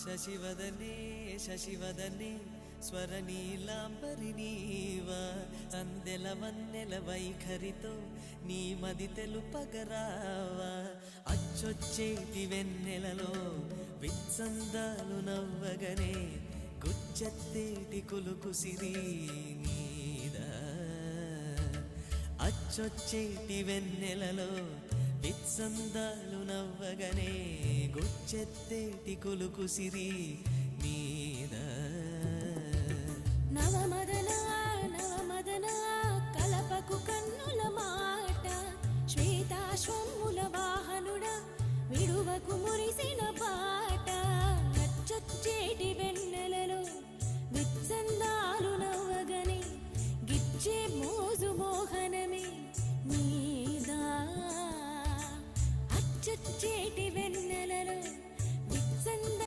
శశివదనే శశివదనే స్వరనీలాంబరి నీవా అందెల వన్నెల వైఖరితో నీ మది తెలుపగరావా అచ్చొచ్చేటి వెన్నెలలో విత్సందాలు నవ్వగనే గుచ్చెత్తేటి కులుకు సిరి నీదా అచ్చొచ్చేటి వెన్నెలలో విత్సందాలు నవ్వగనే గుచ్చెత్తేటి కులుకు సిరి